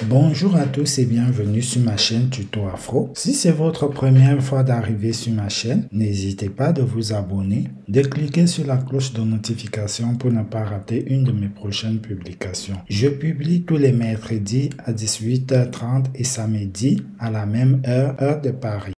Bonjour à tous et bienvenue sur ma chaîne Tuto Afro. Si c'est votre première fois d'arriver sur ma chaîne, n'hésitez pas de vous abonner, de cliquer sur la cloche de notification pour ne pas rater une de mes prochaines publications. Je publie tous les mercredis à 18h30 et samedi à la même heure de Paris.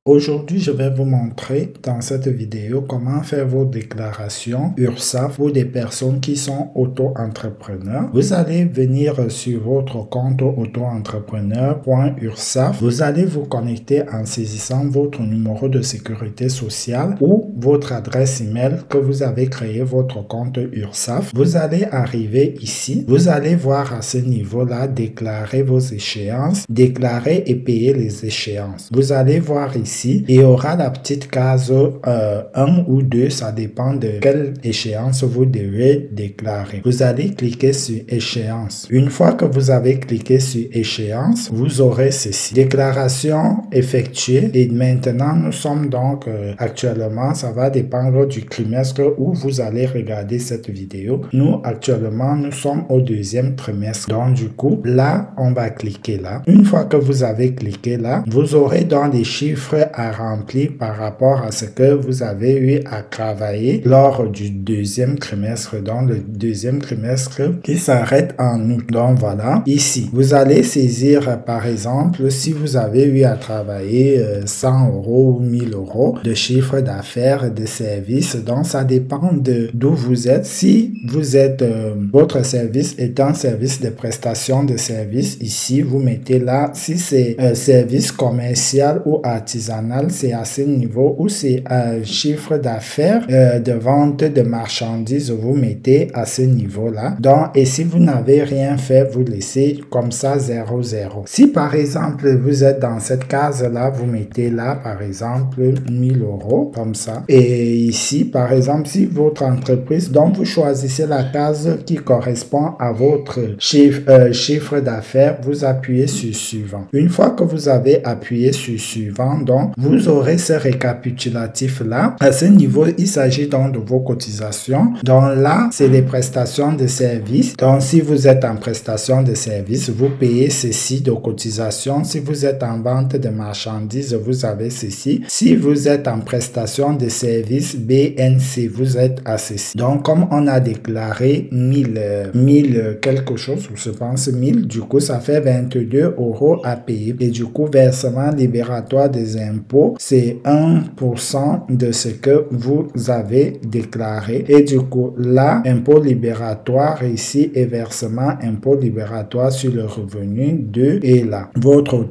Aujourd'hui, je vais vous montrer dans cette vidéo comment faire vos déclarations URSSAF pour des personnes qui sont auto-entrepreneurs. Vous allez venir sur votre compte auto-entrepreneur.ursaf. Vous allez vous connecter en saisissant votre numéro de sécurité sociale ou votre adresse email que vous avez créé votre compte URSSAF. Vous allez arriver ici. Vous allez voir à ce niveau-là déclarer vos échéances, déclarer et payer les échéances. Vous allez voir ici. Il y aura la petite case 1 ou 2, ça dépend de quelle échéance vous devez déclarer. Vous allez cliquer sur échéance. Une fois que vous avez cliqué sur échéance, vous aurez ceci. Déclaration effectuée. Et maintenant, nous sommes donc actuellement, ça va dépendre du trimestre où vous allez regarder cette vidéo. Nous, actuellement, nous sommes au deuxième trimestre. Donc, du coup, là, on va cliquer là. Une fois que vous avez cliqué là, vous aurez dans les chiffres à remplir par rapport à ce que vous avez eu à travailler lors du deuxième trimestre, dans le deuxième trimestre qui s'arrête en août. Donc voilà, ici, vous allez saisir par exemple si vous avez eu à travailler 100 € ou 1000 € de chiffre d'affaires, de services. Donc ça dépend de d'où vous êtes. Si vous êtes, votre service est un service de prestation de services, ici vous mettez là. Si c'est service commercial ou artisanal, c'est à ce niveau où c'est un chiffre d'affaires de vente de marchandises, vous mettez à ce niveau-là. Donc, et si vous n'avez rien fait, vous laissez comme ça 0, 0. Si par exemple, vous êtes dans cette case-là, vous mettez là, par exemple, 1000 € comme ça. Et ici, par exemple, si votre entreprise, donc vous choisissez la case qui correspond à votre chiffre d'affaires, vous appuyez sur suivant. Une fois que vous avez appuyé sur suivant, donc, vous aurez ce récapitulatif là. À ce niveau, il s'agit donc de vos cotisations. Donc là, c'est les prestations de services. Donc si vous êtes en prestation de services, vous payez ceci de cotisation. Si vous êtes en vente de marchandises, vous avez ceci. Si vous êtes en prestation de services BNC, vous êtes à ceci. Donc comme on a déclaré 1000 quelque chose, je pense 1000, du coup ça fait 22 € à payer. Et du coup, versement libératoire des impôts, c'est 1% de ce que vous avez déclaré. Et du coup, là, impôt libératoire ici et versement impôt libératoire sur le revenu 2 et là. Votre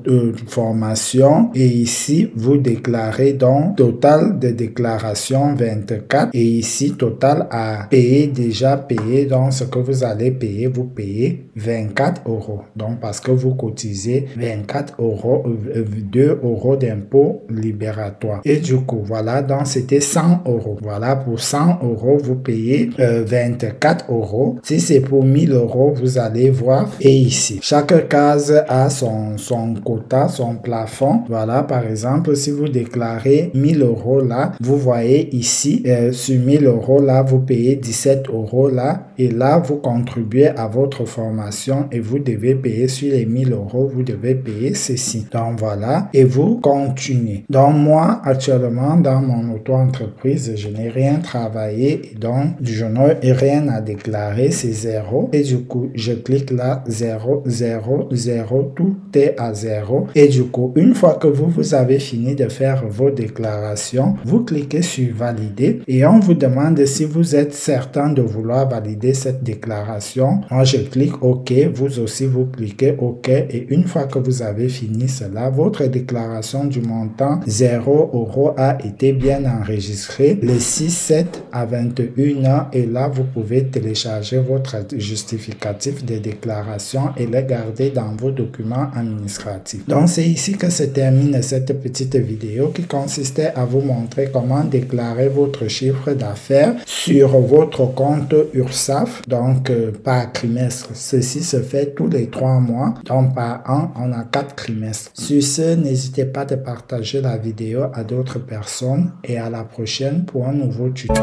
formation et ici, vous déclarez donc total de déclaration 24 et ici, total à payer, déjà payé. Donc, ce que vous allez payer, vous payez 24 €. Donc, parce que vous cotisez 24 €, 2 € d'impôt libératoire. Et du coup, voilà, donc c'était 100 €. Voilà, pour 100 €, vous payez 24 €. Si c'est pour 1000 €, vous allez voir. Et ici, chaque case a son quota, son plafond. Voilà, par exemple, si vous déclarez 1000 € là, vous voyez ici, sur 1000 € là, vous payez 17 € là. Et là, vous contribuez à votre formation et vous devez payer sur les 1000 €, vous devez payer ceci. Donc voilà, et vous continuez. Donc moi, actuellement, dans mon auto-entreprise, je n'ai rien travaillé et donc je n'ai rien à déclarer, c'est 0. Et du coup, je clique là, 0, 0, 0, tout est à 0. Et du coup, une fois que vous avez fini de faire vos déclarations, vous cliquez sur valider et on vous demande si vous êtes certain de vouloir valider cette déclaration. Moi, je clique OK, vous aussi, vous cliquez OK et une fois que vous avez fini cela, votre déclaration du montant montant 0 € a été bien enregistré le 6/7 à 21 h et là vous pouvez télécharger votre justificatif de déclaration et le garder dans vos documents administratifs. Donc c'est ici que se termine cette petite vidéo qui consistait à vous montrer comment déclarer votre chiffre d'affaires sur votre compte URSSAF, donc par trimestre. Ceci se fait tous les 3 mois, donc par an on a 4 trimestres. Sur ce, n'hésitez pas de partager la vidéo à d'autres personnes et à la prochaine pour un nouveau tuto.